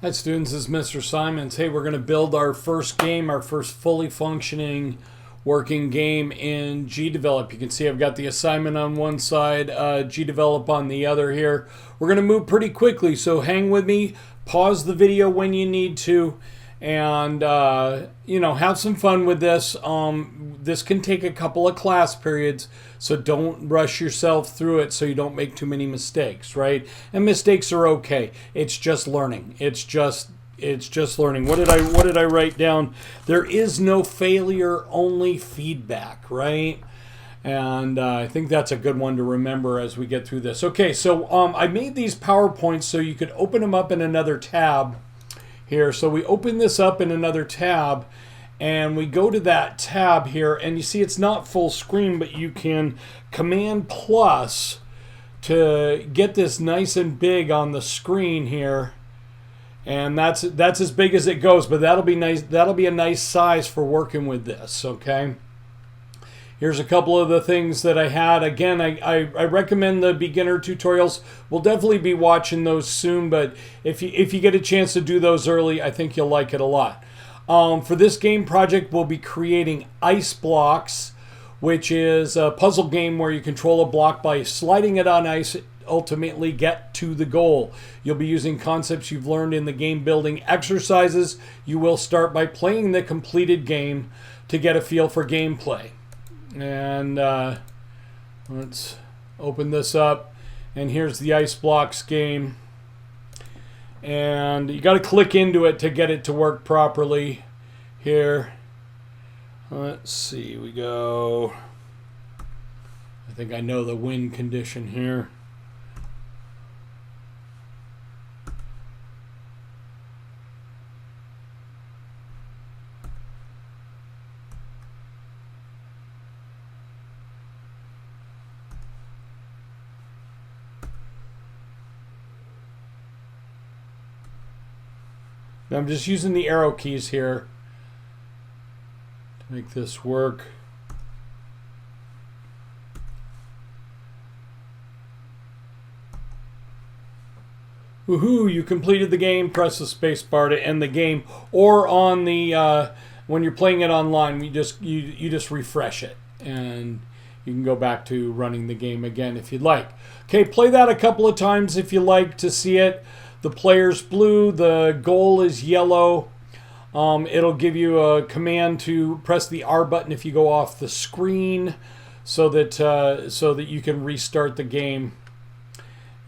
Hi students, this is Mr. Simons. Hey, we're going to build our first game, our first fully functioning working game in GDevelop. You can see I've got the assignment on one side, GDevelop on the other here. We're going to move pretty quickly, so hang with me, pause the video when you need to, and have some fun with this. This can take a couple of class periods, so don't rush yourself through it so you don't make too many mistakes, right? And mistakes are okay. It's just learning. It's just learning. What did I write down? There is no failure, only feedback, right? And I think that's a good one to remember as we get through this. Okay, so I made these PowerPoints so you could open them up in another tab here. So we open this up in another tab and we go to that tab here, and you see it's not full screen, but you can Command plus to get this nice and big on the screen here. And that's as big as it goes, but that'll be nice. That'll be a nice size for working with this, okay? Here's a couple of the things that I had. Again, I recommend the beginner tutorials. We'll definitely be watching those soon, but if you get a chance to do those early, I think you'll like it a lot. For this game project, we'll be creating ice blocks, which is a puzzle game where you control a block by sliding it on ice, ultimately get to the goal. You'll be using concepts you've learned in the game building exercises. You will start by playing the completed game to get a feel for gameplay. And let's open this up, and here's the ice blocks game. And you got to click into it to get it to work properly here. Let's see, we go. I think I know the win condition here. Now I'm just using the arrow keys here to make this work. Woohoo, you completed the game. Press the space bar to end the game, or on the when you're playing it online, you just refresh it and you can go back to running the game again if you'd like. Okay, play that a couple of times if you like to see it. The player's blue, the goal is yellow. It'll give you a command to press the R button if you go off the screen, so that you can restart the game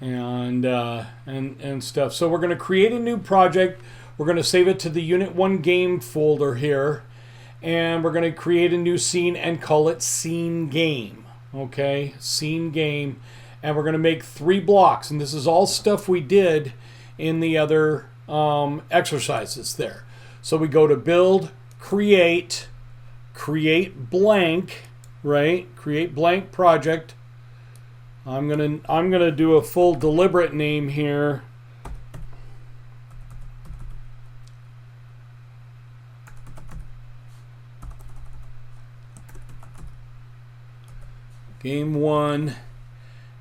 and stuff. So we're going to create a new project. We're going to save it to the Unit 1 game folder here, and we're going to create a new scene and call it Scene Game. Okay, Scene Game, and we're going to make 3 blocks, and this is all stuff we did in the other exercises there. So we go to build, create blank, right? Create blank project. I'm gonna do a full deliberate name here. Game 1.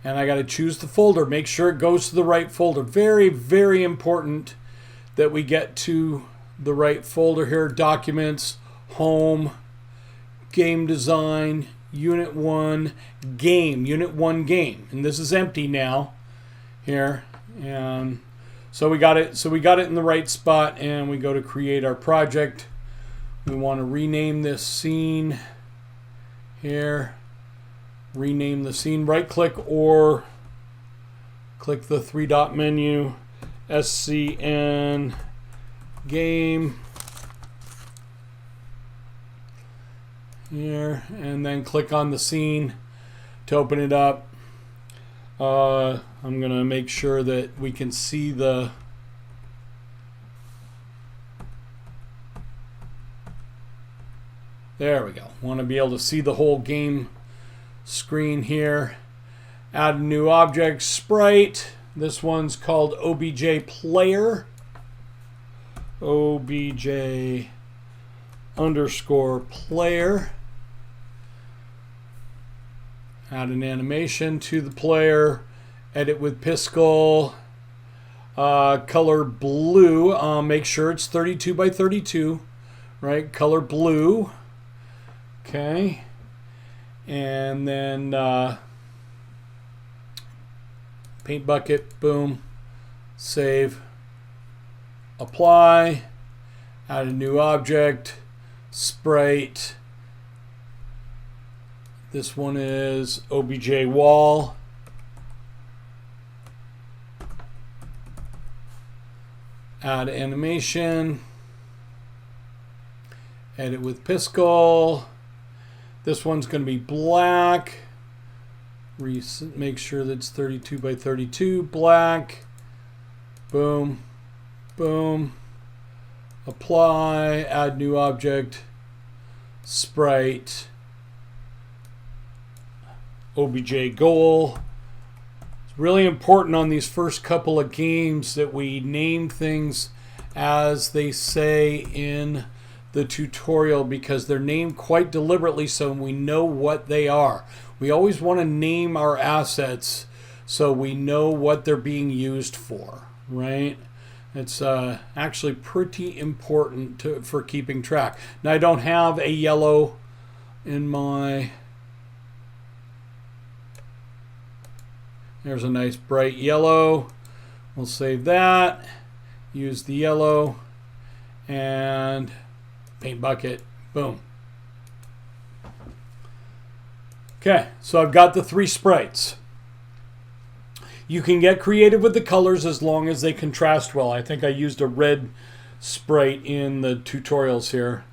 And I got to choose the folder. Make sure it goes to the right folder. Very, very important that we get to the right folder here. Documents, home, game design, Unit 1, game, Unit 1 game. And this is empty now here. And so we got it. So we got it in the right spot, and we go to create our project. We want to rename this scene here. Rename the scene, right click or click the 3-dot menu, SCN game here, and then click on the scene to open it up. I'm gonna make sure that we can see the there we go. Want to be able to see the whole game screen here. Add a new object, sprite. This one's called OBJ player. OBJ underscore player. Add an animation to the player. Edit with Piscal. Color blue, make sure it's 32 by 32, right? Color blue. Okay. And then paint bucket, boom, save, apply, add a new object, sprite. This one is OBJ wall. Add animation, edit with Piscal. This one's going to be black. Make sure that's 32 by 32, black. Boom, boom. Apply, add new object, sprite, OBJ goal. It's really important on these first couple of games that we name things as they say in the tutorial, because they're named quite deliberately so we know what they are. We always want to name our assets so we know what they're being used for, right? It's actually pretty important for keeping track. Now, I don't have a yellow in my... There's a nice bright yellow. We'll save that. Use the yellow and paint bucket. Boom. Okay, so I've got the 3 sprites. You can get creative with the colors as long as they contrast well. I think I used a red sprite in the tutorials here.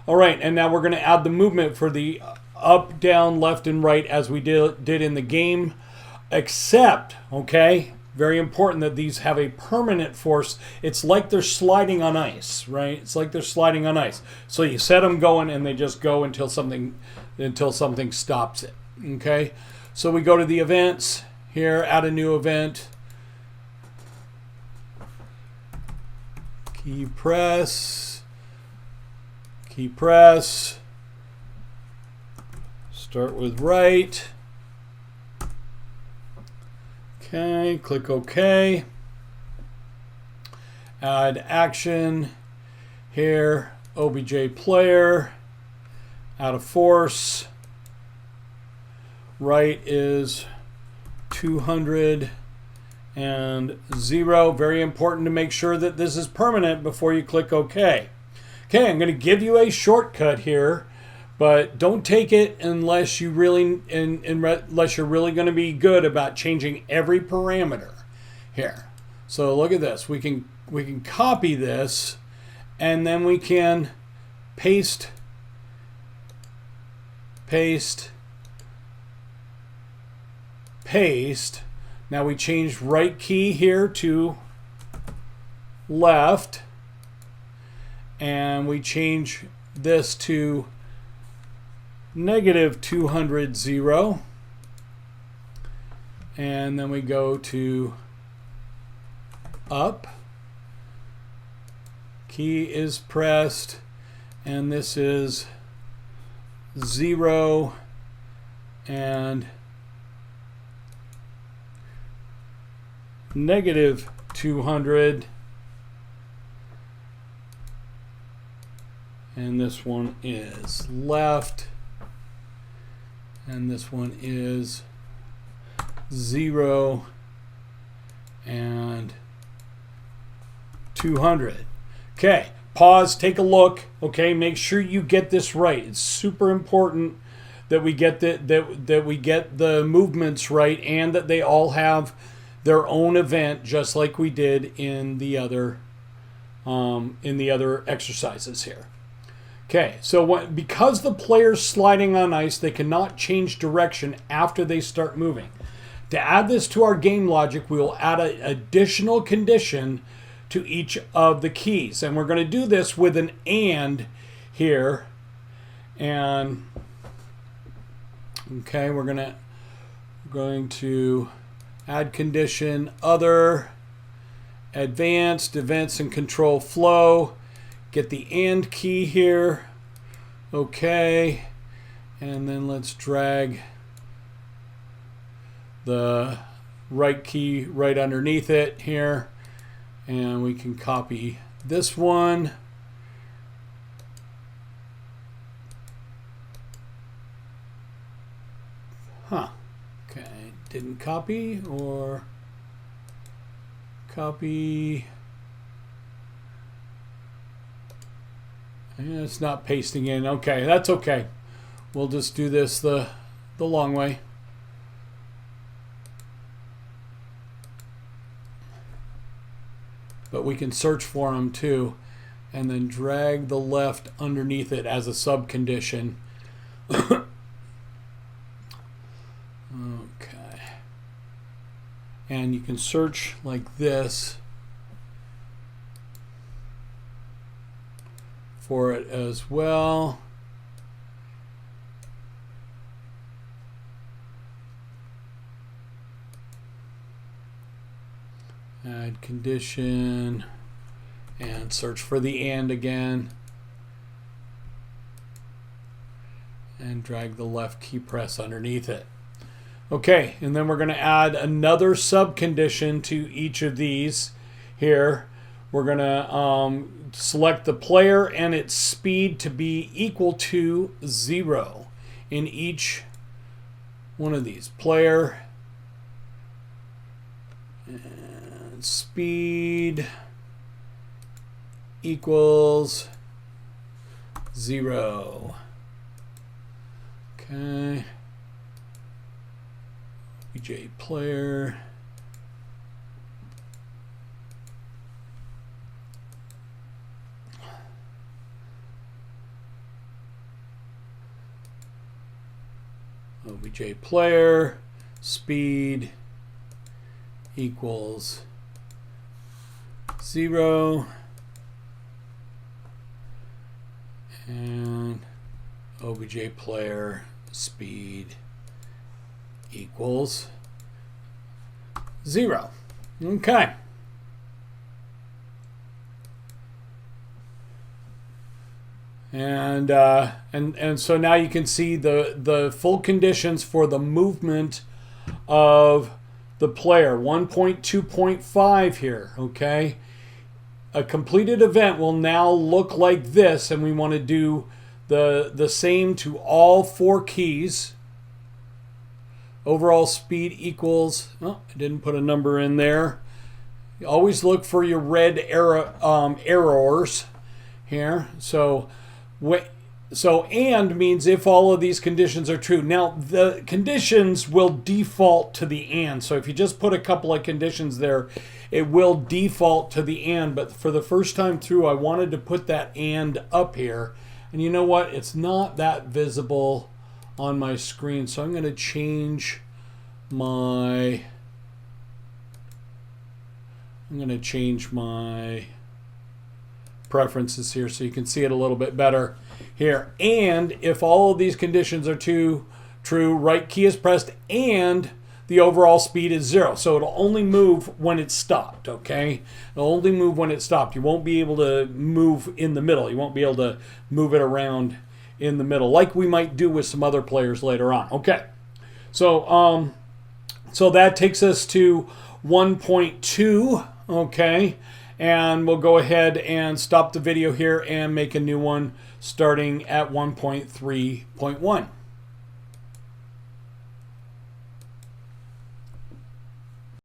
All right, and now we're going to add the movement for the up, down, left, and right as we did in the game. Except, okay, very important that these have a permanent force. It's like they're sliding on ice, right? It's like they're sliding on ice. So you set them going and they just go until something stops it, okay? So we go to the events here, add a new event. Key press. Start with right. Okay, click OK. Add action here, OBJ player, add a force. Right is 200 and 0. Very important to make sure that this is permanent before you click OK. Okay, I'm going to give you a shortcut here, but don't take it unless you really unless you're really going to be good about changing every parameter here. So look at this. We can copy this and then we can paste. Now we changed right key here to left, and we change this to -200, 0, and then we go to up, key is pressed, and this is 0 and -200, and this one is left, and this one is 0 and 200. Okay, pause, take a look. Okay, make sure you get this right. It's super important that we get that we get the movements right, and that they all have their own event, just like we did in the other exercises here. Okay, so because the player's sliding on ice, they cannot change direction after they start moving. To add this to our game logic, we will add an additional condition to each of the keys, and we're going to do this with an AND here. And okay, we're going to add condition, other, advanced, events and control flow. Get the AND key here. Okay. And then let's drag the right key right underneath it here. And we can copy this one. Huh. Okay, didn't copy or copy. And it's not pasting in. Okay, that's okay. We'll just do this the long way. But we can search for them too, and then drag the left underneath it as a subcondition. Okay. And you can search like this for it as well. Add condition and search for the and again, and drag the left key press underneath it. Okay, and then we're going to add another subcondition to each of these here. We're going to select the player and its speed to be equal to 0 in each one of these. Player and speed equals 0. Okay. BJ player. OBJ player speed equals 0, and OBJ player speed equals 0. Okay. And so now you can see the full conditions for the movement of the player. 1.2.5 here, okay? A completed event will now look like this, and we want to do the same to all 4 keys. Overall speed equals, oh, I didn't put a number in there. You always look for your red errors here. So and means if all of these conditions are true. Now the conditions will default to the and. So if you just put a couple of conditions there, it will default to the and. But for the first time through, I wanted to put that and up here. And you know what? It's not that visible on my screen. So I'm going to change my preferences here so you can see it a little bit better here. And if all of these conditions are true, right key is pressed and the overall speed is 0. So it'll only move when it's stopped, okay? It'll only move when it's stopped. You won't be able to move in the middle. You won't be able to move it around in the middle like we might do with some other players later on. Okay. So so that takes us to 1.2, okay? And we'll go ahead and stop the video here and make a new one starting at 1.3.1.